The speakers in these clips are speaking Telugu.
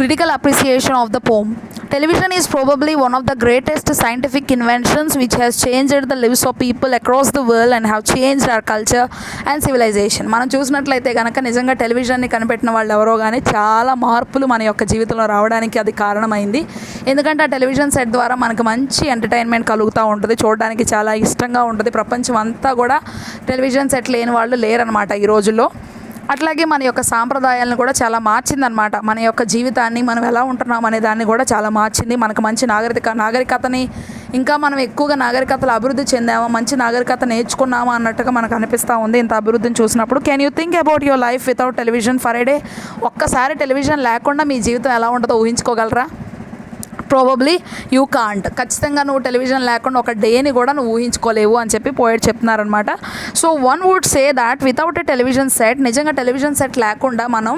Critical appreciation of the poem. Television is probably one of the greatest scientific inventions which has changed the lives of people across the world and have changed our culture and civilization. మనం చూసినట్లయితే కనుక నిజంగా టెలివిజన్ని కనిపెట్టిన వాళ్ళు ఎవరో కానీ చాలా మార్పులు మన యొక్క జీవితంలో రావడానికి అది కారణమైంది. ఎందుకంటే ఆ టెలివిజన్ సెట్ ద్వారా మనకు మంచి ఎంటర్టైన్మెంట్ కలుగుతూ ఉంటుంది, చూడడానికి చాలా ఇష్టంగా ఉంటుంది. ప్రపంచం అంతా కూడా టెలివిజన్ సెట్ లేని వాళ్ళు లేరనమాట ఈ రోజుల్లో. అట్లాగే మన యొక్క సాంప్రదాయాలను కూడా చాలా మార్చిందనమాట. మన యొక్క జీవితాన్ని మనం ఎలా ఉంటున్నాం అనే దాన్ని కూడా చాలా మార్చింది. మనకు మంచి నాగరికతని ఇంకా మనం ఎక్కువగా నాగరికతలు అభివృద్ధి చెందామా, మంచి నాగరికత నేర్చుకున్నామా అన్నట్టుగా మనకు అనిపిస్తూ ఉంది ఇంత అభివృద్ధిని చూసినప్పుడు. Can you think about your life without television for a day? ఒక్కసారి టెలివిజన్ లేకుండా మీ జీవితం ఎలా ఉంటుందో ఊహించుకోగలరా? Probably you can't. ఖచ్చితంగా నువ్వు టెలివిజన్ లేకుండా ఒక డేని కూడా నువ్వు ఊహించుకోలేవు అని చెప్పి పోయిట్ చెప్తున్నారనమాట. So one would say that without a television set, నిజంగా టెలివిజన్ సెట్ లేకుండా మనం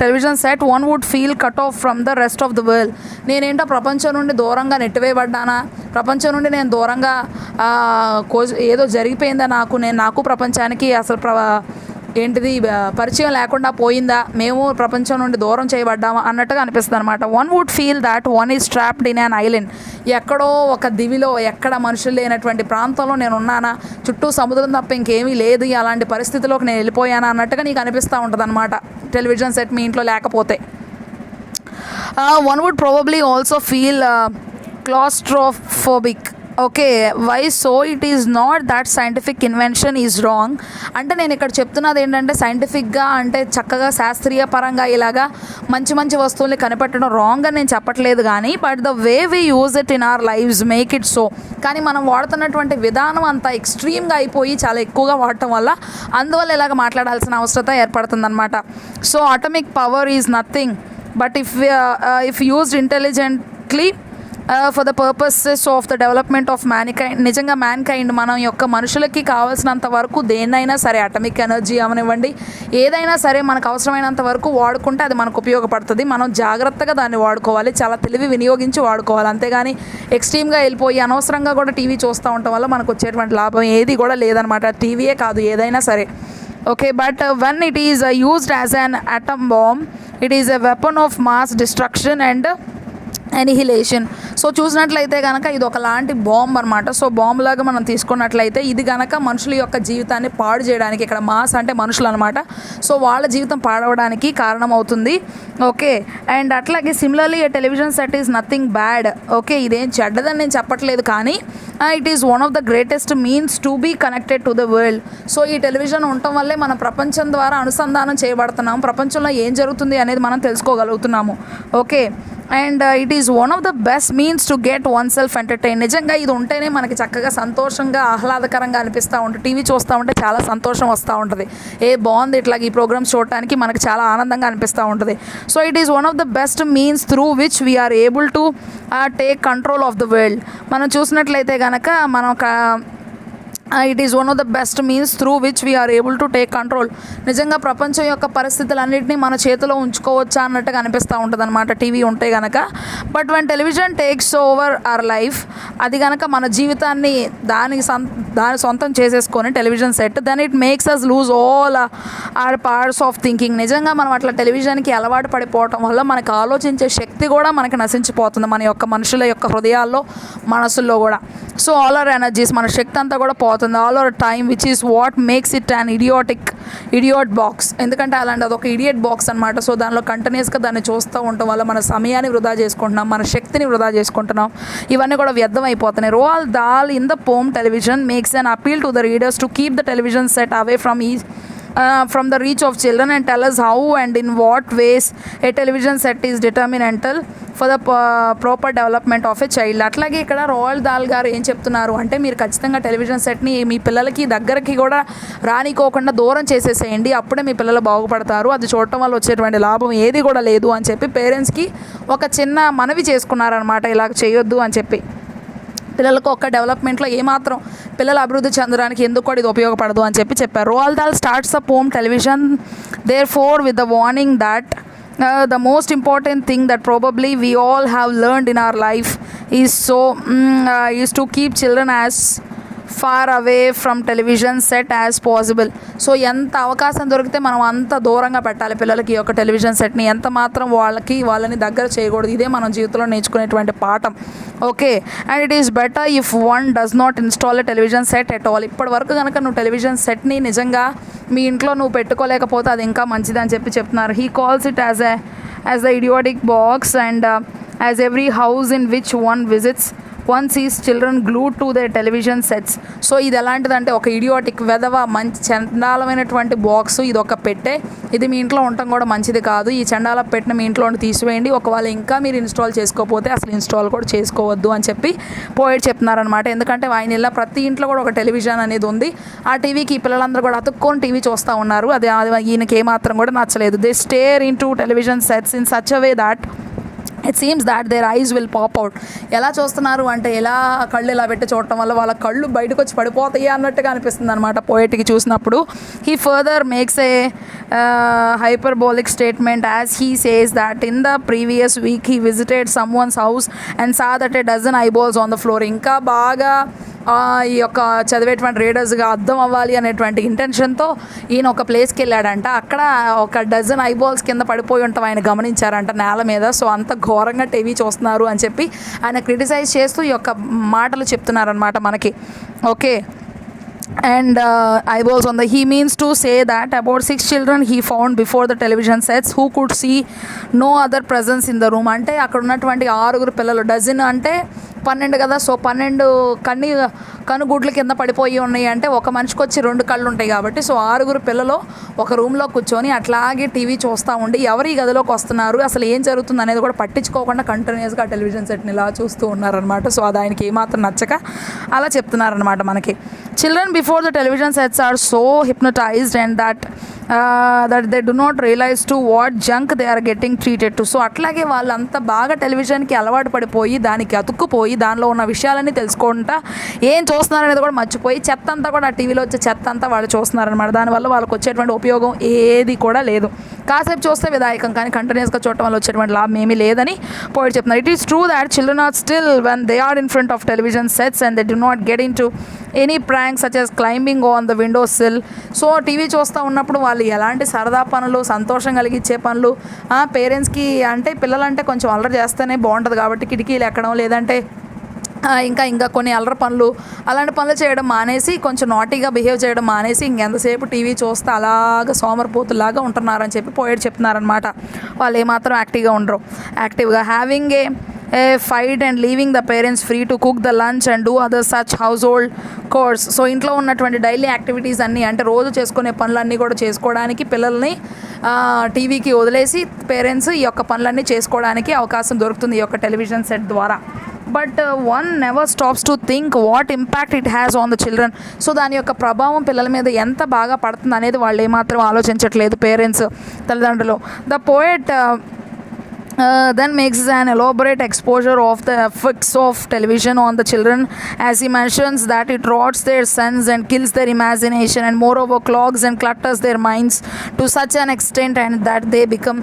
television set one would feel cut off from the rest of the world. నేనేంటో ప్రపంచం నుండి దూరంగా నెట్టివేయబడ్డానా, ప్రపంచం నుండి నేను దూరంగా ఏదో జరిగిపోయిందా, నాకు ప్రపంచానికి అసలు ఏంటిది పరిచయం లేకుండా పోయిందా, మేము ప్రపంచం నుండి దూరం చేయబడ్డామా అన్నట్టుగా అనిపిస్తుంది అనమాట. One would feel that one is trapped in an island. ఎక్కడో ఒక దివిలో, ఎక్కడ మనుషులు లేనటువంటి ప్రాంతంలో నేను ఉన్నానా, చుట్టూ సముద్రం తప్ప ఇంకేమీ లేదు, అలాంటి పరిస్థితిలోకి నేను వెళ్ళిపోయానా అన్నట్టుగా నీకు అనిపిస్తూ ఉంటుంది అనమాట టెలివిజన్ సెట్ మీ ఇంట్లో లేకపోతే. One would probably also feel claustrophobic. Okay, why so? It is not that scientific invention is wrong. అంటే నేను ఇక్కడ చెప్తున్నది ఏంటంటే సైంటిఫిక్గా అంటే చక్కగా శాస్త్రీయ పరంగా ఇలాగా మంచి మంచి వస్తువుల్ని కనిపెట్టడం రాంగ్ అని నేను చెప్పట్లేదు కానీ, but the way we use it in our lives make it so. కానీ మనం వాడుతున్నటువంటి విధానం అంతా ఎక్స్ట్రీమ్గా అయిపోయి చాలా ఎక్కువగా వాడటం వల్ల అందువల్ల ఇలాగ మాట్లాడాల్సిన అవసరత ఏర్పడుతుందన్నమాట. So atomic power is nothing but if used intelligently for the purposes of the development of mankind. నిజంగా మ్యాన్కైండ్ మనం యొక్క మనుషులకి కావాల్సినంత వరకు దేన్నైనా సరే, అటమిక్ ఎనర్జీ అవనివ్వండి, ఏదైనా సరే మనకు అవసరమైనంత వరకు వాడుకుంటే అది మనకు ఉపయోగపడుతుంది. మనం జాగ్రత్తగా దాన్ని వాడుకోవాలి, చాలా తెలివి వినియోగించి వాడుకోవాలి. అంతేగాని ఎక్స్ట్రీమ్గా వెళ్ళిపోయి అనవసరంగా కూడా టీవీ చూస్తూ ఉండటం వల్ల మనకు వచ్చేటువంటి లాభం ఏది కూడా లేదనమాట. టీవీయే కాదు, ఏదైనా సరే. Okay, but when it is used as an atom bomb, it is a weapon of mass destruction and annihilation. So చూసినట్లయితే కనుక ఇది ఒకలాంటి బాంబ్ అనమాట. సో బాంబ్ లాగా మనం తీసుకున్నట్లయితే ఇది కనుక మనుషుల యొక్క జీవితాన్ని పాడు చేయడానికి, ఇక్కడ మాస్ అంటే మనుషులు అనమాట, సో వాళ్ళ జీవితం పాడవడానికి కారణమవుతుంది. ఓకే, అండ్ అట్లాగే similarly a television set is nothing bad. Okay, ఇదేం చెడ్డదని నేను చెప్పట్లేదు కానీ it is one of the greatest means to be connected to the world. So ఈ టెలివిజన్ ఉండటం వల్లే మనం ప్రపంచం ద్వారా అనుసంధానం చేయబడుతున్నాం, ప్రపంచంలో ఏం జరుగుతుంది అనేది మనం తెలుసుకోగలుగుతున్నాము. Okay, and it is one of the best means to get one self entertain. నిజంగా ఇది ఉంటేనే మనకి చక్కగా సంతోషంగా ఆహ్లాదకరంగా అనిపిస్తూ ఉంటుంది. టీవీ చూస్తూ ఉంటే చాలా సంతోషం వస్తూ ఉంటుంది, బాగుంది ఇట్లా ఈ ప్రోగ్రామ్స్ చూడటానికి మనకి చాలా ఆనందంగా అనిపిస్తూ ఉంటుంది. So it is one of the best means through which we are able to take control of the world. మనం చూసినట్లయితే కనుక it is one of the best means through which we are able to take control. నిజంగా ప్రపంచం యొక్క పరిస్థితులన్నింటినీ మన చేతిలో ఉంచుకోవచ్చా అన్నట్టుగా అనిపిస్తూ ఉంటుంది అనమాట టీవీ ఉంటే కనుక. But one television takes over our life, అది కనుక మన జీవితాన్ని దాని సొంతం చేసేసుకొని television set, then it makes us lose all our parts of thinking. నిజంగా మనం అట్లా టెలివిజన్కి అలవాటు పడిపోవటం వల్ల మనకు ఆలోచించే శక్తి కూడా మనకి నశించిపోతుంది, మన యొక్క మనుషుల యొక్క హృదయాల్లో మనసుల్లో కూడా. సో ఆల్ అవర్ ఎనర్జీస్, మన శక్తి అంతా కూడా పోతుంది, all our time, which is what makes it an idiot box. ఎందుకంటే అలాంటి అదొక ఇడియట్ బాక్స్ అనమాట. సో దానిలో కంటిన్యూస్గా దాన్ని చూస్తూ ఉండటం వల్ల మన సమయాన్ని వృధా చేసుకుంటున్నాం, మన శక్తిని వృధా చేసుకుంటున్నాం, ఇవన్నీ కూడా వ్యర్థం అయిపోతున్నాయి. Roald Dahl in the poem television makes an appeal to the readers to keep the television set away from the reach of children and tell us how and in what ways a television set is determinantal for the proper development of a child. అట్లాగే ఇక్కడ రోయల్ దాల్ గారు ఏం చెప్తున్నారు అంటే, మీరు ఖచ్చితంగా టెలివిజన్ సెట్ని మీ పిల్లలకి దగ్గరకి కూడా రానికోకుండా దూరం చేసేసేయండి, అప్పుడే మీ పిల్లలు బాగుపడతారు, అది చూడటం వల్ల వచ్చేటువంటి లాభం ఏది కూడా లేదు అని చెప్పి పేరెంట్స్కి ఒక చిన్న మనవి చేసుకున్నారనమాట, ఇలాగ చేయొద్దు అని చెప్పి. పిల్లలకు ఒక్క డెవలప్మెంట్లో ఏమాత్రం పిల్లల అభివృద్ధి చెందడానికి ఎందుకు కూడా ఇది ఉపయోగపడదు అని చెప్పారు. Roald Dahl starts the poem television therefore with the warning that the most important thing that probably we all have learned in our life is to keep children as far away from television set as possible. So ఎంత అవకాశం దొరికితే మనం అంత దూరంగా పెట్టాలి పిల్లలకి ఈ యొక్క టెలివిజన్ సెట్ని, ఎంత మాత్రం వాళ్ళని దగ్గర చేయకూడదు. ఇదే మనం జీవితంలో నేర్చుకునేటువంటి పాఠం. Okay, and it is better if one does not install a television set at all. ఇప్పటి వరకు కనుక నువ్వు టెలివిజన్ సెట్ని నిజంగా మీ ఇంట్లో నువ్వు పెట్టుకోలేకపోతే అది ఇంకా మంచిది అని చెప్తున్నారు. He calls it as the idiotic box and as every house in which one visits one sees children glued to their television sets. So ఇది ఎలాంటిదంటే ఒక ఇడియోటిక్ వెధవ మంచి చండాలమైనటువంటి బాక్స్, ఇది ఒక పెట్టే, ఇది మీ ఇంట్లో ఉండటం కూడా మంచిది కాదు. ఈ చండాల పెట్టిన మీ ఇంట్లో తీసివేయండి. ఒకవేళ ఇంకా మీరు ఇన్స్టాల్ చేసుకోకపోతే అసలు ఇన్స్టాల్ కూడా చేసుకోవద్దు అని చెప్పి పోయిట్ చెప్తున్నారనమాట. ఎందుకంటే ఆయన ఇలా ప్రతి ఇంట్లో కూడా ఒక టెలివిజన్ అనేది ఉంది. ఆ టీవీకి ఈ పిల్లలందరూ కూడా అతుక్కొని టీవీ చూస్తూ ఉన్నారు. అది ఈయనకి ఏమాత్రం కూడా నచ్చలేదు. They stare into television sets in such a way that it seems that their eyes will pop out. ఎలా చూస్తున్నారు అంటే ఎలా కళ్ళు ఇలా పెట్టి చూడటం వల్ల వాళ్ళ కళ్ళు బయటకు వచ్చి పడిపోతాయి అన్నట్టుగా అనిపిస్తుంది అనమాట పోయిట్కి చూసినప్పుడు. He further makes a hyperbolic statement as he says that in the previous week he visited someone's house and saw that a dozen eyeballs on the floor. ఇంకా బాగా ఈ యొక్క చదివేటువంటి రీడర్స్గా అర్థం అవ్వాలి అనేటువంటి ఇంటెన్షన్తో ఈయన ఒక ప్లేస్కి వెళ్ళాడంట. అక్కడ ఒక డజన్ ఐబాల్స్ కింద పడిపోయి ఉంటాం ఆయన గమనించారంట నేల మీద. సో అంత ఘోరంగా టీవీ చూస్తున్నారు అని చెప్పి ఆయన క్రిటిసైజ్ చేస్తూ ఈ యొక్క మాటలు చెప్తున్నారనమాట మనకి. Okay, and eyeballs on the, he means to say that about 6 children he found before the television sets who could see no other presence in the room. అంటే అక్కడ ఉన్నటువంటి 6 పిల్లలు, డజన్ అంటే 12 కదా. సో 12 కనుగుడ్ల కింద పడిపోయి ఉన్నాయి అంటే ఒక మనిషికి వచ్చి 2 కళ్ళు ఉంటాయి కాబట్టి సో 6 పిల్లలు ఒక రూమ్లో కూర్చొని అట్లాగే టీవీ చూస్తూ ఉండి ఎవరు ఈ గదిలోకి వస్తున్నారు అసలు ఏం జరుగుతుంది అనేది కూడా పట్టించుకోకుండా కంటిన్యూస్గా టెలివిజన్ సెట్ని ఇలా చూస్తూ ఉన్నారనమాట. సో అది ఆయనకి ఏమాత్రం నచ్చక అలా చెప్తున్నారనమాట మనకి. Children before the television sets are so hypnotized and that they do not realize to what junk they are getting treated to. So అట్లాగే వాళ్ళంతా బాగా టెలివిజన్కి అలవాటు పడిపోయి దానికి అతుక్కుపోయి దానిలో ఉన్న విషయాలన్నీ తెలుసుకుంటా ఏం చూస్తున్నారు అనేది కూడా మర్చిపోయి చెత్త అంతా కూడా ఆ టీవీలో వచ్చే చెత్త అంతా వాళ్ళు చూస్తున్నారనమాట. దానివల్ల వాళ్ళకి వచ్చేటువంటి ఉపయోగం ఏది కూడా లేదు. కాసేపు చూస్తే విధాయకం కానీ కంటిన్యూస్గా చూడటం వల్ల వచ్చేటువంటి లాభం ఏమీ లేదని పోయిట్ చెప్తున్నారు. It is true that children are still when they are in front of television sets and they do not get into any prank such as climbing on the window sill. So TV చూస్తూ ఉన్నప్పుడు వాళ్ళు ఎలాంటి సరదా పనులు, సంతోషం కలిగించే పనులు, పేరెంట్స్కి అంటే పిల్లలంటే కొంచెం అల్లరి చేస్తేనే బాగుంటుంది కాబట్టి కిటికీలు ఎక్కడం లేదంటే ఇంకా కొన్ని అల్లరి పనులు అలాంటి పనులు చేయడం మానేసి కొంచెం నాటీగా బిహేవ్ చేయడం మానేసి ఇంకెంతసేపు టీవీ చూస్తే అలాగ సోమరిపోతులాగా ఉంటున్నారని చెప్పి పోయేట్ చెప్తున్నారనమాట. వాళ్ళు ఏమాత్రం యాక్టివ్గా having a fight and leaving the parents free to cook the lunch and do other such household chores. So ఇంట్లో ఉన్నటువంటి డైలీ యాక్టివిటీస్ అన్నీ అంటే రోజు చేసుకునే పనులన్నీ కూడా చేసుకోవడానికి పిల్లల్ని టీవీకి వదిలేసి పేరెంట్స్ ఈ యొక్క పనులన్నీ చేసుకోవడానికి అవకాశం దొరుకుతుంది ఈ యొక్క టెలివిజన్ సెట్ ద్వారా. But one never stops to think what impact it has on the children. So దాని యొక్క ప్రభావం పిల్లల మీద ఎంత బాగా పడుతుంది అనేది వాళ్ళు ఏమాత్రం ఆలోచించట్లేదు పేరెంట్స్, తల్లిదండ్రులు. The poet then makes an elaborate exposure of the effects of television on the children as he mentions that it rots their sense and kills their imagination and moreover clogs and clutters their minds to such an extent and that they become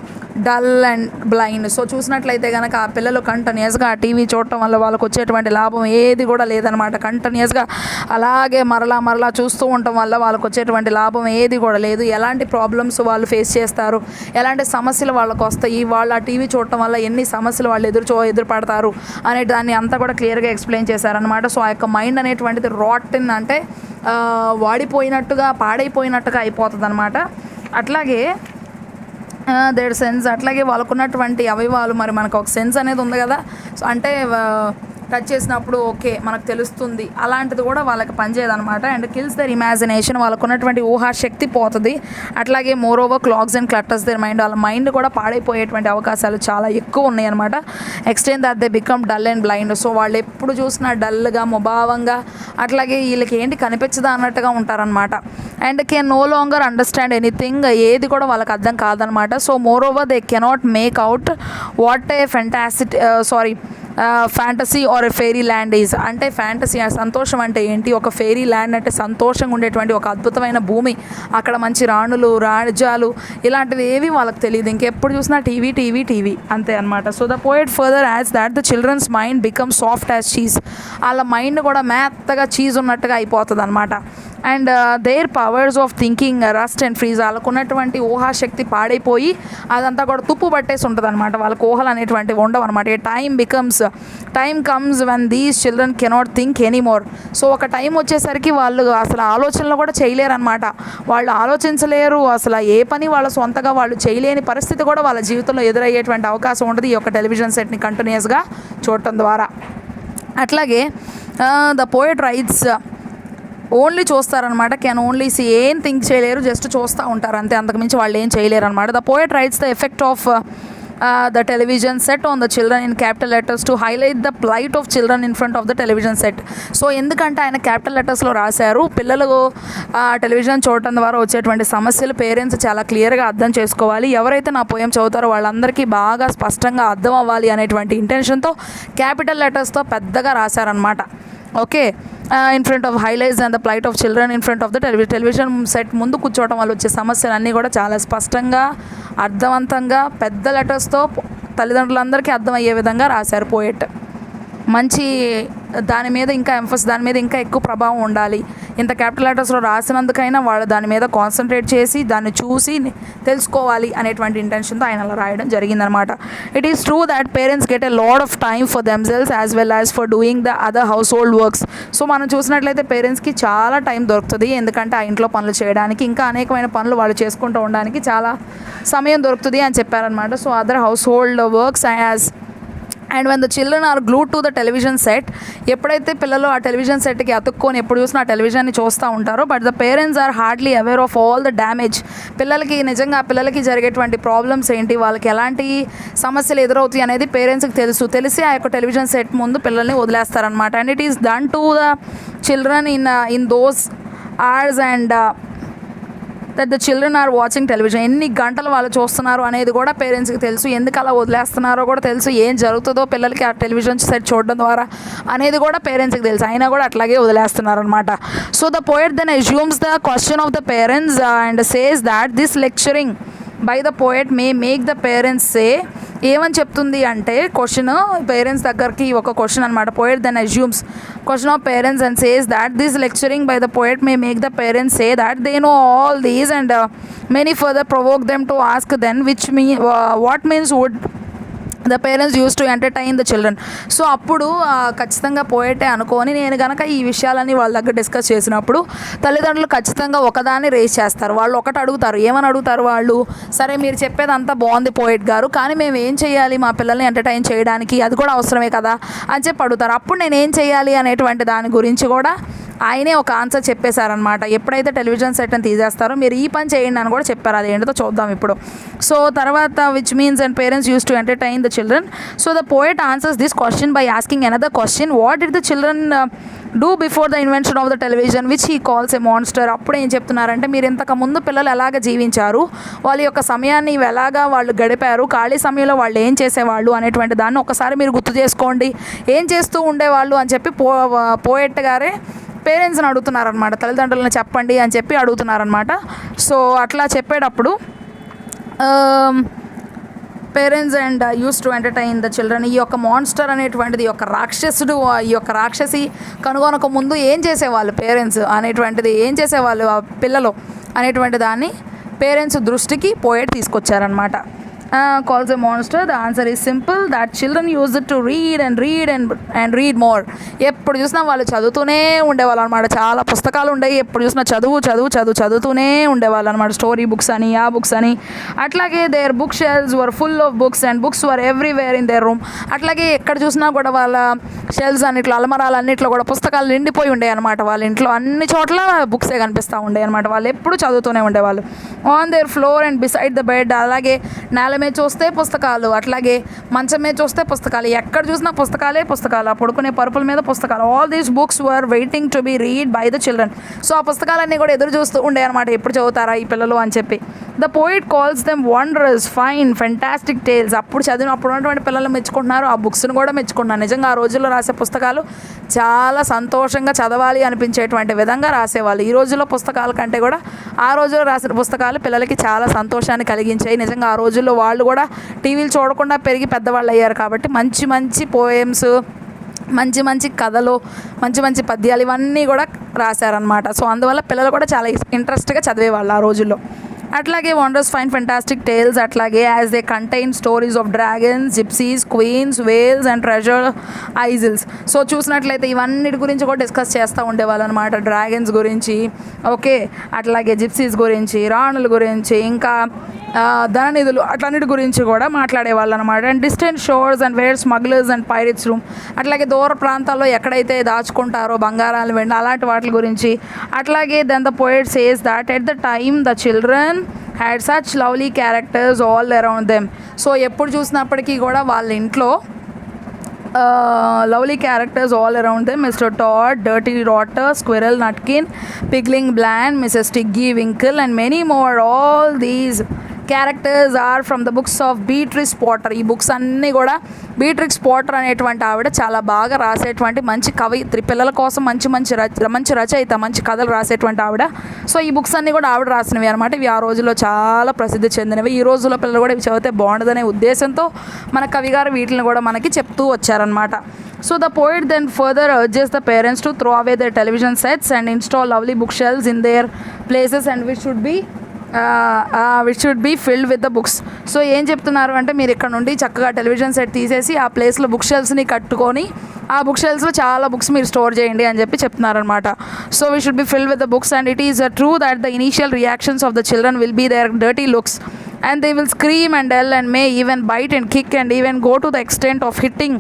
dull and blind. So చూసినట్లయితే కనుక ఆ పిల్లలు కంటిన్యూస్గా ఆ టీవీ చూడటం వల్ల వాళ్ళకు వచ్చేటువంటి లాభం ఏది కూడా లేదనమాట. కంటిన్యూస్గా అలాగే మరలా చూస్తూ ఉండటం వల్ల వాళ్ళకు వచ్చేటువంటి లాభం ఏది కూడా లేదు. ఎలాంటి ప్రాబ్లమ్స్ వాళ్ళు ఫేస్ చేస్తారు, ఎలాంటి సమస్యలు వాళ్ళకు వస్తాయి, వాళ్ళు ఆ టీవీ చూడటం వల్ల ఎన్ని సమస్యలు వాళ్ళు ఎదురుపడతారు అనే దాన్ని అంతా కూడా క్లియర్గా ఎక్స్ప్లెయిన్ చేశారనమాట. సో ఆ యొక్క మైండ్ అనేటువంటిది రాటన్ అంటే వాడిపోయినట్టుగా పాడైపోయినట్టుగా అయిపోతుంది అనమాట. అట్లాగే దేర్ సెన్స్ అట్లాగే వాళ్ళకున్నటువంటి అవయవాలు మరి మనకు ఒక సెన్స్ అనేది ఉంది కదా. సో అంటే టచ్ చేసినప్పుడు ఓకే మనకు తెలుస్తుంది, అలాంటిది కూడా వాళ్ళకి పనిచేయదనమాట. అండ్ కిల్స్ దర్ ఇమాజినేషన్, వాళ్ళకు ఉన్నటువంటి ఊహాశక్తి పోతుంది. అట్లాగే moreover clogs and clutters their mind, వాళ్ళ మైండ్ కూడా పాడైపోయేటువంటి అవకాశాలు చాలా ఎక్కువ ఉన్నాయి అనమాట. Extent that they become dull and blind. So వాళ్ళు ఎప్పుడు చూసినా డల్గా ముభావంగా అట్లాగే వీళ్ళకి ఏంటి కనిపించదా అన్నట్టుగా ఉంటారనమాట. And can no longer understand anything, ఏది కూడా వాళ్ళకి అర్థం కాదనమాట. So moreover they cannot make out what a fantasy or a fairy land is, అంటే ఫ్యాంటసీ సంతోషం అంటే ఏంటి, ఒక ఫెయిరీ ల్యాండ్ అంటే సంతోషంగా ఉండేటువంటి ఒక అద్భుతమైన భూమి, అక్కడ మంచి రాణులు రాజ్యాలు ఇలాంటివి ఏవి వాళ్ళకి తెలియదు, ఇంకెప్పుడు చూసినా టీవీ టీవీ టీవీ అంతే అనమాట. So the poet further adds that the children's mind become soft as cheese, వాళ్ళ మైండ్ కూడా మెత్తగా చీజ్ ఉన్నట్టుగా అయిపోతుంది అనమాట. And their powers of thinking rust and freeze, వాళ్ళకు ఉన్నటువంటి ఊహాశక్తి పాడైపోయి అదంతా కూడా తుప్పు పట్టేసి ఉంటుంది అనమాట, వాళ్ళకు ఊహలు అనేటువంటివి ఉండవు అనమాట. A time comes when these children cannot think anymore. So ఒక టైం వచ్చేసరికి వాళ్ళు అసలు ఆలోచనలు కూడా చేయలేరు అనమాట, వాళ్ళు ఆలోచించలేరు, అసలు ఏ పని వాళ్ళ సొంతగా వాళ్ళు చేయలేని పరిస్థితి కూడా వాళ్ళ జీవితంలో ఎదురయ్యేటువంటి అవకాశం ఉంటుంది ఈ యొక్క టెలివిజన్ సెట్ని కంటిన్యూస్గా చూడటం ద్వారా. అట్లాగే ద పోయెట్ రైట్స్ ఓన్లీ చూస్తారనమాట, కెన్ ఓన్లీ సీ, ఏం థింక్ చేయలేరు, జస్ట్ చూస్తూ ఉంటారు అంతే, అంతకుమించి వాళ్ళు ఏం చేయలేరు అనమాట. The poet writes the effect of the television set on the children in capital letters to highlight the plight of children in front of the television set. So ఎందుకంటే ఆయన క్యాపిటల్ లెటర్స్లో రాశారు, పిల్లలు టెలివిజన్ చూడటం ద్వారా వచ్చేటువంటి సమస్యలు పేరెంట్స్ చాలా క్లియర్గా అర్థం చేసుకోవాలి, ఎవరైతే నా పోయం చదువుతారో వాళ్ళందరికీ బాగా స్పష్టంగా అర్థం అవ్వాలి అనేటువంటి ఇంటెన్షన్తో క్యాపిటల్ లెటర్స్తో పెద్దగా రాశారనమాట. Okay, in front of highlights and the plight of children in front of the television set ముందు కూర్చోవడం వల్ల వచ్చే సమస్యలన్నీ కూడా చాలా స్పష్టంగా అర్థవంతంగా పెద్ద లెటర్స్తో తల్లిదండ్రులందరికీ అర్థమయ్యే విధంగా రాశారు పోయెట్. మంచి దాని మీద ఇంకా ఎక్కువ ప్రభావం ఉండాలి, ఇంత క్యాపిటల్ లెటర్స్లో రాసినందుకైనా వాళ్ళు దాని మీద కాన్సన్ట్రేట్ చేసి దాన్ని చూసి తెలుసుకోవాలి అనేటువంటి ఇంటెన్షన్తో ఆయన అలా రాయడం జరిగిందనమాట. It is true that parents get a lot of time for themselves as well as for doing the other household works. So మనం చూసినట్లయితే పేరెంట్స్కి చాలా టైం దొరుకుతుంది, ఎందుకంటే ఆ ఇంట్లో పనులు చేయడానికి ఇంకా అనేకమైన పనులు వాళ్ళు చేసుకుంటూ ఉండడానికి చాలా సమయం దొరుకుతుంది అని చెప్పారనమాట. So other household works as and when the children are glued to the television set, ఎప్పుడైతే పిల్లలు ఆ టెలివిజన్ సెట్కి అతుక్కొని ఎప్పుడు చూసినా ఆ టెలివిజన్ని చూస్తూ ఉంటారో, but the parents are hardly aware of all the damage, పిల్లలకి జరిగేటువంటి ప్రాబ్లమ్స్ ఏంటి, వాళ్ళకి ఎలాంటి సమస్యలు ఎదురవుతాయి అనేది పేరెంట్స్కి తెలిసి ఆ యొక్క టెలివిజన్ సెట్ ముందు పిల్లల్ని వదిలేస్తారనమాట. And it is done to the children in those hours and that the children are watching television, ఎన్ని గంటలు వాళ్ళు చూస్తున్నారు అనేది కూడా పేరెంట్స్కి తెలుసు, ఎందుకు అలా వదిలేస్తున్నారో కూడా తెలుసు, ఏం జరుగుతుందో పిల్లలకి ఆ టెలివిజన్ సెట్ చూడడం ద్వారా అనేది కూడా పేరెంట్స్కి తెలుసు, అయినా కూడా అట్లాగే వదిలేస్తున్నారు అనమాట. So the poet then assumes the question of the parents and says that this lecturing by the poet may make the parents say, ఏమని చెప్తుంది అంటే క్వశ్చన్ పేరెంట్స్ దగ్గరికి ఒక క్వశ్చన్ అనమాట. Poet then assumes question of parents and says that this lecturing by the poet may make the parents say that they know all these and many further provoke them to ask then what means would the parents use to entertain the children. So అప్పుడు ఖచ్చితంగా పోయేటే అనుకొని నేను కనుక ఈ విషయాలన్నీ వాళ్ళ దగ్గర డిస్కస్ చేసినప్పుడు తల్లిదండ్రులు ఖచ్చితంగా ఒకదాన్ని రేస్ చేస్తారు, వాళ్ళు ఒకటి అడుగుతారు, ఏమని అడుగుతారు వాళ్ళు, సరే మీరు చెప్పేది అంతా బాగుంది పోయెట్ గారు, కానీ మేము ఏం చేయాలి మా పిల్లల్ని ఎంటర్టైన్ చేయడానికి, అది కూడా అవసరమే కదా అని చెప్పి అడుగుతారు. అప్పుడు నేను ఏం చేయాలి అనేటువంటి దాని గురించి కూడా ఆయనే ఒక ఆన్సర్ చెప్పేశారనమాట. ఎప్పుడైతే టెలివిజన్ సెట్ని తీసేస్తారో మీరు ఈ పని చేయండి అని కూడా చెప్పారు, అది ఏంటో చూద్దాం ఇప్పుడు. సో తర్వాత which means and parents use to entertain the children. So the poet answers this question by asking another question, what did the children do before the invention of the television which he calls a monster. అప్పుడు ఏం చెప్తున్నారంటే మీరు ఇంతకు ముందు పిల్లలు ఎలాగ జీవించారు, వాళ్ళ యొక్క సమయాన్ని ఎలాగా వాళ్ళు గడిపారు, ఖాళీ సమయంలో వాళ్ళు ఏం చేసేవాళ్ళు అనేటువంటి దాన్ని ఒకసారి మీరు గుర్తు చేసుకోండి, ఏం చేస్తూ ఉండేవాళ్ళు అని చెప్పి పోయెట్ గారే పేరెంట్స్ని అడుగుతున్నారనమాట, తల్లిదండ్రులను చెప్పండి అని చెప్పి అడుగుతున్నారనమాట. సో అట్లా చెప్పేటప్పుడు parents and use to entertain the children, ఈ యొక్క మాన్స్టర్ అనేటువంటిది, ఈ యొక్క రాక్షసుడు, ఈ యొక్క రాక్షసి కనుగొనక ముందు ఏం చేసేవాళ్ళు పేరెంట్స్ అనేటువంటిది, ఏం చేసేవాళ్ళు పిల్లలు అనేటువంటి దాన్ని పేరెంట్స్ దృష్టికి poet తీసుకొచ్చారనమాట. calls a monster, the answer is simple, that children use it to read and read more. ఎప్పుడు చూసినా వాళ్ళు చదువుతూనే ఉండేవాళ్ళు అనమాట, చాలా పుస్తకాలు ఉండేవి, ఎప్పుడు చూసినా చదువుతూనే ఉండేవాళ్ళు అనమాట, స్టోరీ బుక్స్ అని ఆ బుక్స్ అని. అట్లాగే their bookshelves were full of books and books were everywhere in their room. అట్లాగే ఎక్కడ చూసినా కూడా వాళ్ళ షెల్వ్స్ అన్నిట్లో, అలమరాలు అన్నిట్లో కూడా పుస్తకాలు నిండిపోయి ఉండే అనమాట, వాళ్ళ ఇంట్లో అన్ని చోట్ల బుక్సే కనిపిస్తూ ఉండే అనమాట, వాళ్ళు ఎప్పుడు చదువుతూనే ఉండేవాళ్ళు. On their floor and beside the bed, అలాగే నేల మీద చూస్తే పుస్తకాలు, అట్లాగే మంచం మీద చూస్తే పుస్తకాలు, ఎక్కడ చూసినా పుస్తకాలే పుస్తకాలు, పడుకునే పరుపుల మీద పుస్తకాలు. All these books were waiting to be read by the children. So ఆ పుస్తకాలన్నీ కూడా ఎదురు చూస్తూ ఉండే అనమాట, ఎప్పుడు చదువుతారా ఈ పిల్లలు అని చెప్పి. The poet calls them wondrous, fine, fantastic tales. అప్పుడు ఉన్నటువంటి పిల్లలు మెచ్చుకుంటున్నారు, ఆ బుక్స్ని కూడా మెచ్చుకుంటున్నారు. నిజంగా ఆ రోజుల్లో రాసే పుస్తకాలు చాలా సంతోషంగా చదవాలి అనిపించేటువంటి విధంగా రాసేవాళ్ళు. ఈ రోజుల్లో పుస్తకాల కంటే కూడా ఆ రోజుల్లో రాసిన పుస్తకాలు పిల్లలకి చాలా సంతోషాన్ని కలిగించాయి. నిజంగా ఆ రోజుల్లో వాళ్ళు కూడా టీవీలు చూడకుండా పెరిగి పెద్దవాళ్ళు అయ్యారు కాబట్టి మంచి మంచి పోయమ్స్, మంచి మంచి కథలు, మంచి మంచి పద్యాలు ఇవన్నీ కూడా రాశారనమాట. సో అందువల్ల పిల్లలు కూడా చాలా ఇంట్రెస్ట్గా చదివేవాళ్ళు ఆ రోజుల్లో. అట్లాగే వండర్స్, ఫైన్, ఫెంటాస్టిక్ టేల్స్, అట్లాగే as they contain stories of dragons, gypsies, queens, whales and treasure isles. So చూసినట్లయితే ఇవన్నిటి గురించి కూడా డిస్కస్ చేస్తూ ఉండేవాళ్ళు అనమాట. డ్రాగన్స్ గురించి, ఓకే, అట్లాగే జిప్సీస్ గురించి, రాణుల గురించి, ఇంకా ధననిధులు అట్లన్నిటి గురించి కూడా మాట్లాడేవాళ్ళు అనమాట. And distant shores and where smugglers and pirates roam, అట్లాగే దూర ప్రాంతాల్లో ఎక్కడైతే దాచుకుంటారో బంగారాలు, వెండి అలాంటి వాటి గురించి. అట్లాగే then the poet says that at the time the children had such lovely characters all around them. So ఎప్పుడు చూసినప్పటికీ కూడా వాళ్ళ ఇంట్లో lovely characters all around them. Mr. Todd, Dirty Rotter, Squirrel Nutkin, Pigling Bland, Mrs. Tiggy Winkle and many more. All these characters are from the books of Beatrix Potter. ఈ బుక్స్ అన్నీ కూడా బీట్రిక్స్ పోటర్ అనేటువంటి ఆవిడ చాలా బాగా రాసేటువంటి మంచి కవయిత్రి, పిల్లల కోసం మంచి రచయిత, మంచి కథలు రాసేటువంటి ఆవిడ. సో ఈ బుక్స్ అన్నీ కూడా ఆవిడ రాసినవి అనమాట. ఇవి ఆ రోజుల్లో చాలా ప్రసిద్ధి చెందినవి. ఈ రోజుల్లో పిల్లలు కూడా ఇవి చదివితే బాగుండదనే ఉద్దేశంతో మన కవి గారు వీటిని కూడా మనకి చెప్తూ వచ్చారనమాట. So the poet then further urges the parents to throw away their television sets and install lovely bookshelves in their places and which should be filled with the books. So ఏం చెప్తున్నారు అంటే, మీరు ఇక్కడ నుండి చక్కగా టెలివిజన్ సెట్ తీసేసి ఆ ప్లేస్లో బుక్ షెల్ఫ్స్ని కట్టుకొని ఆ బుక్ షెల్ఫ్స్లో చాలా బుక్స్ మీరు స్టోర్ చేయండి అని చెప్పి చెప్తున్నారనమాట. So we should be filled with the books and it is true that the initial reactions of the children will be their dirty looks and they will scream and yell and may even bite and kick and even go to the extent of hitting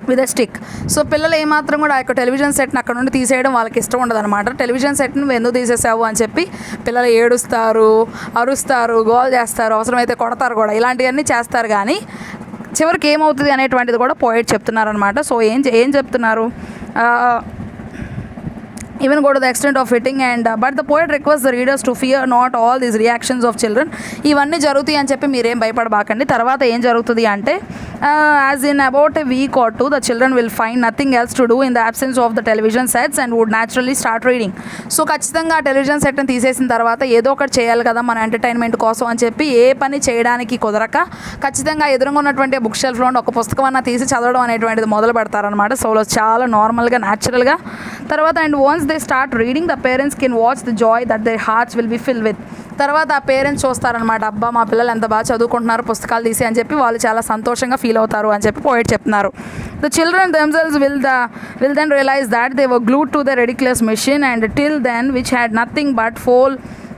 with a stick. So పిల్లలు ఏమాత్రం కూడా ఆ యొక్క టెలివిజన్ సెట్ని అక్కడ నుండి తీసేయడం వాళ్ళకి ఇష్టం ఉండదు అనమాట. టెలివిజన్ సెట్ని నువ్వు ఎందుకు తీసేసావు అని చెప్పి పిల్లలు ఏడుస్తారు, అరుస్తారు, గోల్ చేస్తారు, అవసరమైతే కొడతారు కూడా, ఇలాంటివన్నీ చేస్తారు. కానీ చివరికి ఏమవుతుంది అనేటువంటిది కూడా పోయిట్ చెప్తున్నారనమాట. సో ఏం చెప్తున్నారు, even go to the extent of hitting and but the poet requests the readers to fear not all these reactions of children. ఇవన్నీ జరుగుతాయి అని చెప్పి మీరేం భయపడబాకండి. తర్వాత ఏం జరుగుతుంది అంటే, as in about a week or two the children will find nothing else to do in the absence of the television sets and would naturally start reading. So ఖచ్చితంగా ఆ టెలివిజన్ సెట్ని తీసేసిన తర్వాత ఏదో ఒకటి చేయాలి కదా మన ఎంటర్టైన్మెంట్ కోసం అని చెప్పి ఏ పని చేయడానికి కుదరక ఖచ్చితంగా ఎదురుగా ఉన్నటువంటి బుక్ షెల్ఫ్లో ఒక పుస్తకం అన్న తీసి చదవడం అనేటువంటిది మొదలు పెడతారనమాట. సో చాలా నార్మల్గా, న్యాచురల్గా. తర్వాత and once they start reading the parents can watch the joy that their hearts will be filled with. తర్వాత ఆ పేరెంట్స్ చూస్తారనమాట, అబ్బా మా పిల్లలు ఎంత బాగా చదువుకుంటున్నారు పుస్తకాలు తీసి అని చెప్పి వాళ్ళు చాలా సంతోషంగా ఫీల్ అవుతారు అని చెప్పి పోయిట్ చెప్తున్నారు. The children themselves will then realize that they were glued to the ridiculous machine and till then which had nothing but foul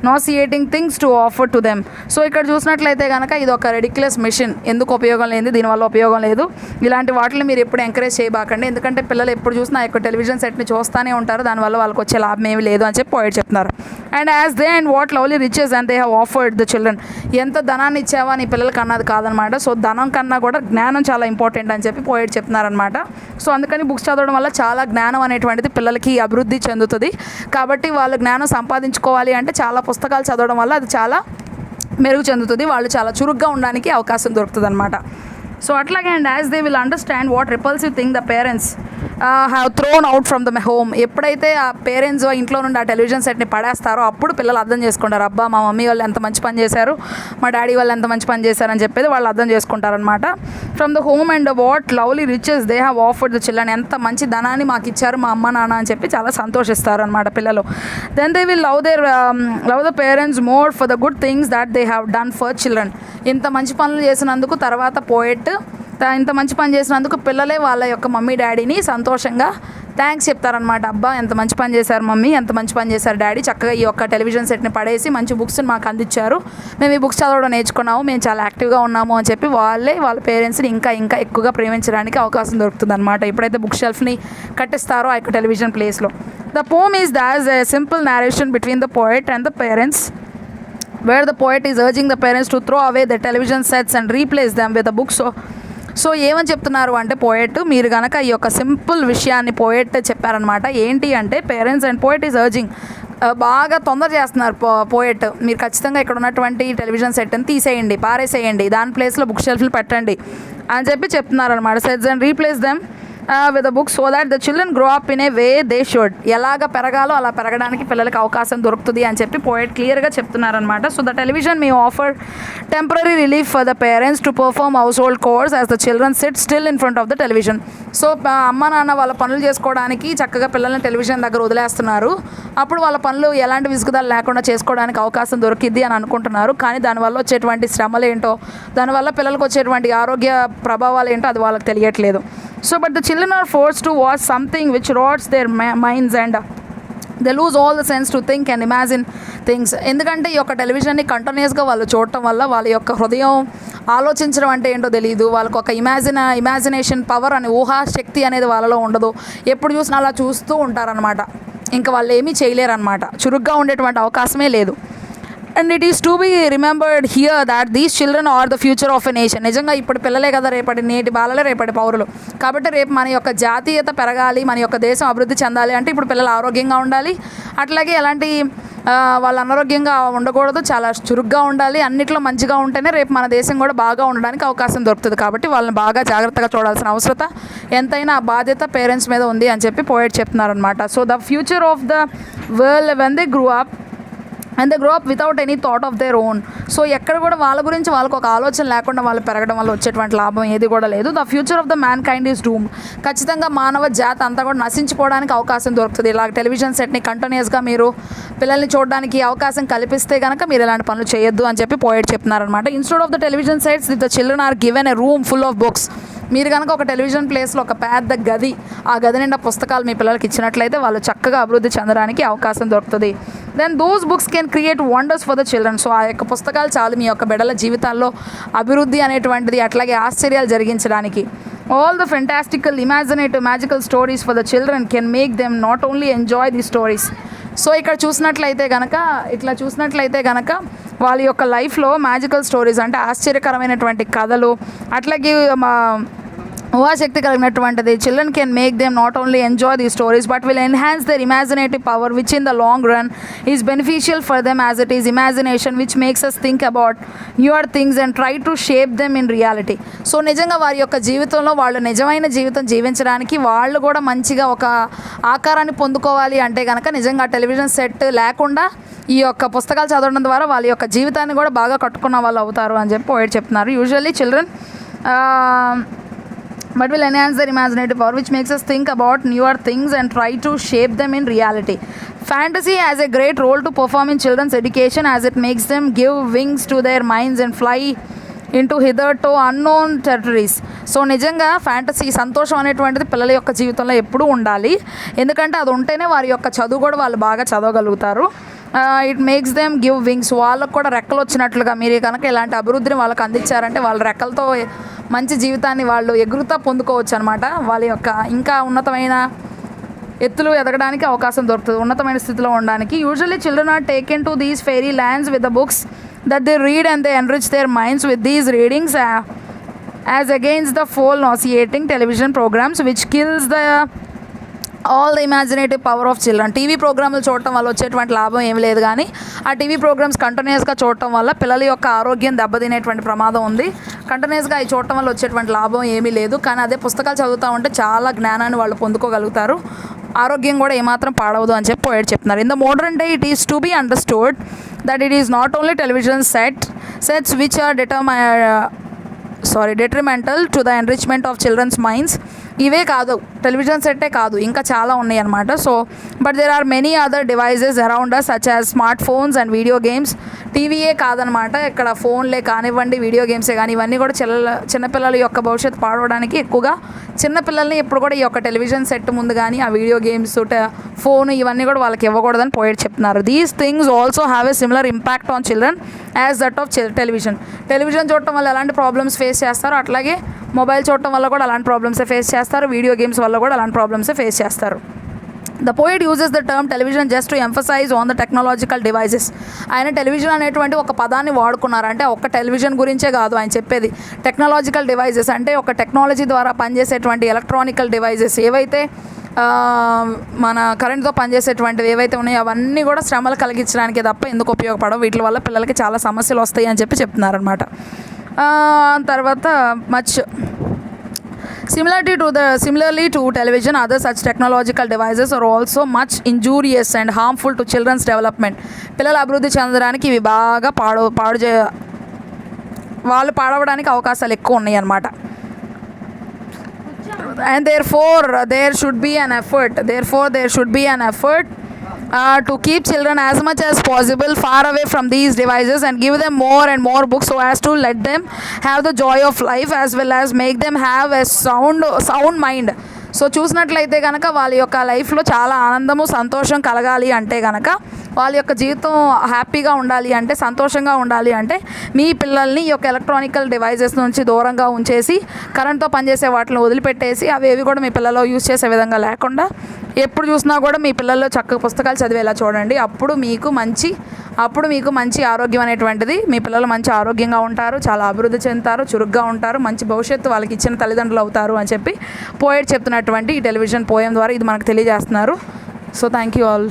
nauseating things to offer to them. So ఇక్కడ చూసినట్లయితే కనుక ఇది ఒక రెడిక్యులస్ మిషన్, ఎందుకు ఉపయోగం లేదు, దీనివల్ల ఉపయోగం లేదు, ఇలాంటి వాటిని మీరు ఎప్పుడు ఎంకరేజ్ చేయబాకండి, ఎందుకంటే పిల్లలు ఎప్పుడు చూసినా ఎక్కువ టెలివిజన్ సెట్ని చూస్తూనే ఉంటారు, దానివల్ల వాళ్ళకి వచ్చే లాభం ఏమి లేదు అని చెప్పి పోయిట్ చెప్తున్నారు. And as they and what lovely riches and they have offered the children. ఎంత ధనాన్ని ఇచ్చావా నీ పిల్లలకి అన్నది కాదనమాట. సో ధనం కన్నా కూడా జ్ఞానం చాలా ఇంపార్టెంట్ అని చెప్పి పోయిట్ చెప్తున్నారనమాట. సో అందుకని బుక్స్ చదవడం వల్ల చాలా జ్ఞానం అనేటువంటిది పిల్లలకి అభివృద్ధి చెందుతుంది. కాబట్టి వాళ్ళు జ్ఞానం సంపాదించుకోవాలి అంటే చాలా పుస్తకాలు చదవడం వల్ల అది చాలా మెరుగు చెందుతుంది, వాళ్ళు చాలా చురుగ్గా ఉండడానికి అవకాశం దొరుకుతుంది అనమాట. సో అట్లాగే and as they will understand what repulsive thing the parents have throne out from the home. ఎప్పుడైతే ఆ పేరెంట్స్ ఇంట్లో నుండి ఆ టెలివిజన్ సెట్ని పడేస్తారో అప్పుడు పిల్లలు అర్థం చేసుకుంటారు, అబ్బా మా మమ్మీ వాళ్ళు ఎంత మంచి పని చేశారు, మా డాడీ వాళ్ళు ఎంత మంచి పని చేశారని చెప్పేది వాళ్ళు అర్థం చేసుకుంటారనమాట. From the home and what lovely riches they have offered the children. ఎంత మంచి ధనాన్ని మాకు ఇచ్చారు మా అమ్మ నాన్న అని చెప్పి చాలా సంతోషిస్తారు అనమాట పిల్లలు. Then they will love the parents more for the good things that they have done for children. ఇంత మంచి పనులు చేసినందుకు తర్వాత పోయెట్ ఇంత మంచి పని చేసినందుకు పిల్లలే వాళ్ళ యొక్క మమ్మీ డాడీని సంతోషంగా థ్యాంక్స్ చెప్తారనమాట. అబ్బా ఎంత మంచి పని చేశారు మమ్మీ, ఎంత మంచి పని చేశారు డాడీ, చక్కగా ఈ యొక్క టెలివిజన్ సెట్ని పడేసి మంచి బుక్స్ని మాకు అందించారు, మేము ఈ బుక్స్ చదవడం నేర్చుకున్నాము, మేము చాలా యాక్టివ్గా ఉన్నాము అని చెప్పి వాళ్ళ పేరెంట్స్ని ఇంకా ఎక్కువగా ప్రేమించడానికి అవకాశం దొరుకుతుంది అనమాట ఎప్పుడైతే బుక్ షెల్ఫ్ని కట్టిస్తారో ఆ యొక్క టెలివిజన్ ప్లేస్లో. The poem is thus a simple narration between the poet and the parents, where the poet is urging the parents to throw away the television sets and replace them with the books so ఏమని చెప్తున్నారు అంటే పోయెట్, మీరు కనుక ఈ యొక్క సింపుల్ విషయాన్ని పోయెట్ చెప్పారనమాట. ఏంటి అంటే parents and poet is urging, బాగా తొందర చేస్తున్నారు పోయెట్, మీరు ఖచ్చితంగా ఇక్కడ ఉన్నటువంటి టెలివిజన్ సెట్ని తీసేయండి, పారేసేయండి, దాని ప్లేస్లో బుక్ షెల్ఫ్లు పెట్టండి అని చెప్పి చెప్తున్నారనమాట. Sets and replace them with book so that the children grow up in a way they should. ఎలాగ పెరగాలో అలా పెరగడానికి పిల్లలకి అవకాశం దొరుకుతుంది అని చెప్పి పోయెట్ క్లియర్గా చెప్తున్నారనమాట. So the television May offer temporary relief for the parents to perform house hold course as the children SIT still in front of the television. So అమ్మ నాన్న వాళ్ళ పనులు చేసుకోవడానికి చక్కగా పిల్లల్ని టెలివిజన్ దగ్గర వదిలేస్తున్నారు. అప్పుడు వాళ్ళ పనులు ఎలాంటి విసుగుదలు లేకుండా చేసుకోవడానికి అవకాశం దొరికిద్ది అని అనుకుంటున్నారు. కానీ దానివల్ల వచ్చేటువంటి శ్రమలు ఏంటో, దానివల్ల పిల్లలకు వచ్చేటువంటి ఆరోగ్య ప్రభావాలు ఏంటో అది వాళ్ళకి తెలియట్లేదు. So but the children are forced to watch something which rots their minds and they lose all the sense to think and imagine things. ఎందుకంటే ఈ యొక్క టెలివిజన్ని కంటిన్యూస్గా వాళ్ళు చూడటం వల్ల వాళ్ళ యొక్క హృదయం ఆలోచించడం అంటే ఏంటో తెలియదు, వాళ్ళకు ఒక ఇమాజినేషన్ పవర్ అనే ఊహాశక్తి అనేది వాళ్ళలో ఉండదు. ఎప్పుడు చూసినా అలా చూస్తూ ఉంటారనమాట. ఇంకా వాళ్ళు ఏమీ చేయలేరనమాట, చురుగ్గా ఉండేటువంటి అవకాశమే లేదు. And it is to be remembered here that these children are the future of a nation. నిజంగా ఇప్పుడు పిల్లలే కదా రేపటి నేటి బాలలే రేపటి పౌరులు. కాబట్టి రేపు మన యొక్క జాతీయత పెరగాలి, మన యొక్క దేశం అభివృద్ధి చెందాలి అంటే ఇప్పుడు పిల్లలు ఆరోగ్యంగా ఉండాలి, అట్లాగే ఎలాంటి వాళ్ళు అనారోగ్యంగా ఉండకూడదు, చాలా చురుగ్గా ఉండాలి. అన్నిట్లో మంచిగా ఉంటేనే రేపు మన దేశం కూడా బాగా ఉండడానికి అవకాశం దొరుకుతుంది. కాబట్టి వాళ్ళని బాగా జాగ్రత్తగా చూడాల్సిన అవసరత ఎంతైనా ఆ బాధ్యత పేరెంట్స్ మీద ఉంది అని చెప్పి పోయెట్ చెప్తున్నారనమాట. So the future of the world when they grew up and they grow up without any thought of their own. So ఎక్కడ కూడా వాళ్ళ గురించి వాళ్ళకు ఒక ఆలోచన లేకుండా వాళ్ళు పెరగడం వల్ల వచ్చేటువంటి లాభం ఏది కూడా లేదు. The future of the mankind is doom. ఖచ్చితంగా మానవ జాతి అంతా కూడా నశించిపోవడానికి అవకాశం దొరుకుతుంది. ఇలా టెలివిజన్ సెట్ని కంటిన్యూస్గా మీరు పిల్లల్ని చూడడానికి అవకాశం కల్పిస్తే కనుక మీరు ఇలాంటి పనులు చేయొద్దు అని చెప్పి పోయెట్ చెప్తున్నారనమాట. Instead of the television sets the children are given a room full of books. మీరు కనుక ఒక టెలివిజన్ ప్లేస్లో ఒక పెద్ద గది, ఆ గది నిండా పుస్తకాలు మీ పిల్లలకి ఇచ్చినట్లయితే వాళ్ళు చక్కగా అభివృద్ధి చెందడానికి అవకాశం దొరుకుతుంది. Then those books can create wonders for the children. So ఆ యొక్క పుస్తకాలు చాలు మీ యొక్క బిడ్డల జీవితాల్లో అభివృద్ధి అనేటువంటిది అట్లాగే ఆశ్చర్యాలు జరిగించడానికి. All the fantastical imaginative magical stories for the children can make them not only enjoy the stories. So ఇక్కడ చూసినట్లయితే కనుక వాళ్ళ యొక్క లైఫ్లో మ్యాజికల్ స్టోరీస్ అంటే ఆశ్చర్యకరమైనటువంటి కథలు, అట్లాగే ఊహాశక్తి కలిగినటువంటిది. Children can make them not only enjoy the stories but will enhance their imaginative power which in the long run is beneficial for them as it is imagination which makes us think about newer things and try to shape them in reality. So నిజంగా వారి యొక్క జీవితంలో వాళ్ళు నిజమైన జీవితం జీవించడానికి వాళ్ళు కూడా మంచిగా ఒక ఆకారాన్ని పొందుకోవాలి అంటే కనుక నిజంగా టెలివిజన్ సెట్ లేకుండా ఈ యొక్క పుస్తకాలు చదవడం ద్వారా వాళ్ళ యొక్క జీవితాన్ని కూడా బాగా కట్టుకున్న వాళ్ళు అవుతారు అని చెప్పి పోయెట్ చెప్తున్నారు. Usually children but will enhance their imaginative power which makes us think about newer things and try to shape them in reality. Fantasy has a great role to perform in children's education as it makes them give wings to their minds and fly into hitherto unknown territories. So నిజంగా ఫ్యాంటసీ సంతోషం అనేటువంటిది పిల్లల యొక్క జీవితంలో ఎప్పుడూ ఉండాలి. ఎందుకంటే అది ఉంటేనే వారి యొక్క చదువు కూడా వాళ్ళు బాగా చదవగలుగుతారు. It makes them give wings. వాళ్ళకు కూడా రెక్కలు వచ్చినట్లుగా మీరు కనుక ఇలాంటి అభివృద్ధిని వాళ్ళకి అందించారంటే వాళ్ళ రెక్కలతో మంచి జీవితాన్ని వాళ్ళు ఎగురుతా పొందుకోవచ్చు అనమాట. వాళ్ళ యొక్క ఇంకా ఉన్నతమైన ఎత్తులు ఎదగడానికి అవకాశం దొరుకుతుంది, ఉన్నతమైన స్థితిలో ఉండడానికి. Usually children are taken to these fairy lands with the books that they read and they enrich their minds with these readings as against the foul nauseating television programmes which kills the all the imaginative power of children. TV ప్రోగ్రాములు చూడటం వల్ల వచ్చేటువంటి లాభం ఏమి లేదు, కానీ ఆ టీవీ ప్రోగ్రామ్స్ కంటిన్యూస్గా చూడటం వల్ల పిల్లల యొక్క ఆరోగ్యం దెబ్బతినేటువంటి ప్రమాదం ఉంది. కంటిన్యూస్గా అవి చూడటం వల్ల వచ్చేటువంటి లాభం ఏమీ లేదు, కానీ అదే పుస్తకాలు చదువుతూ ఉంటే చాలా జ్ఞానాన్ని వాళ్ళు పొందుకోగలుగుతారు, ఆరోగ్యం కూడా ఏమాత్రం పాడవదు అని చెప్పి పోయెట్ చెప్తున్నారు. In the modern day it is to be understood that it is not only television sets which are detrimental to the enrichment of children's minds. ఇవే కాదు, టెలివిజన్ సెట్టే కాదు, ఇంకా చాలా ఉన్నాయి అన్నమాట. So but there are many other devices around us such as smart phones and video games. టీవీయే కాదనమాట, ఇక్కడ ఫోన్లే కానివ్వండి, వీడియో గేమ్సే కానీ ఇవన్నీ కూడా చిన్నపిల్లల యొక్క భవిష్యత్తు పాడవడానికి ఎక్కువగా చిన్నపిల్లల్ని ఎప్పుడు కూడా ఈ యొక్క టెలివిజన్ సెట్ ముందు కానీ ఆ వీడియో గేమ్స్ ఫోన్ ఇవన్నీ కూడా వాళ్ళకి ఇవ్వకూడదని పోయెట్ చెప్తున్నారు. These things also have a similar impact on children as that of television. Television చూడటం వల్ల ఎలాంటి ప్రాబ్లమ్స్ ఫేస్ చేస్తారో అట్లాగే మొబైల్ చూడటం వల్ల కూడా అలాంటి ప్రాబ్లమ్సే ఫేస్ చేస్తారు, వీడియో గేమ్స్ వల్ల కూడా అలాంటి ప్రాబ్లమ్సే ఫేస్ చేస్తారు. The poet uses the term television just to emphasize on the technological devices. ఆయన టెలివిజన్ అనేటువంటి ఒక పదాన్ని వాడుకున్నారు. అంటే ఒక్క టెలివిజన్ గురించే కాదు ఆయన చెప్పేది, టెక్నాలజికల్ డివైజెస్ అంటే ఒక టెక్నాలజీ ద్వారా పనిచేసేటువంటి ఎలక్ట్రానికల్ డివైజెస్ ఏవైతే మన కరెంట్తో పనిచేసేటువంటివి ఏవైతే ఉన్నాయో అవన్నీ కూడా శ్రమలు కలిగించడానికి తప్ప ఎందుకు ఉపయోగపడవు, వీటి వల్ల పిల్లలకి చాలా సమస్యలు వస్తాయి అని చెప్పి చెప్తున్నారనమాట. తర్వాత Similarly to television, other such technological devices are also much injurious and harmful to children's development. పిల్లల అభివృద్ధి చెందడానికి ఇవి బాగా వాళ్ళు పాడవడానికి అవకాశాలు ఎక్కువ ఉన్నాయి అన్నమాట. And therefore there should be an effort to keep children as much as possible far away from these devices and give them more and more books so as to let them have the joy of life as well as make them have a sound mind. So చూసినట్లయితే కనుక వాళ్ళ యొక్క లైఫ్లో చాలా ఆనందము సంతోషం కలగాలి అంటే కనుక, వాళ్ళ యొక్క జీవితం హ్యాపీగా ఉండాలి అంటే, సంతోషంగా ఉండాలి అంటే మీ పిల్లల్ని ఈ యొక్క ఎలక్ట్రానికల్ డివైజెస్ నుంచి దూరంగా ఉంచేసి కరెంట్తో పనిచేసే వాటిని వదిలిపెట్టేసి అవి కూడా మీ పిల్లలు యూజ్ చేసే విధంగా లేకుండా ఎప్పుడు చూసినా కూడా మీ పిల్లల్లో చక్కగా పుస్తకాలు చదివేలా చూడండి. అప్పుడు మీకు మంచి ఆరోగ్యం అనేటువంటిది, మీ పిల్లలు మంచి ఆరోగ్యంగా ఉంటారు, చాలా అభివృద్ధి చెందుతారు, చురుగ్గా ఉంటారు, మంచి భవిష్యత్తు వాళ్ళకి ఇచ్చిన తల్లిదండ్రులు అవుతారు అని చెప్పి పోయెట్ చెప్తున్నటువంటి ఈ టెలివిజన్ పోయం ద్వారా ఇది మనకు తెలియజేస్తున్నారు. So thank you all.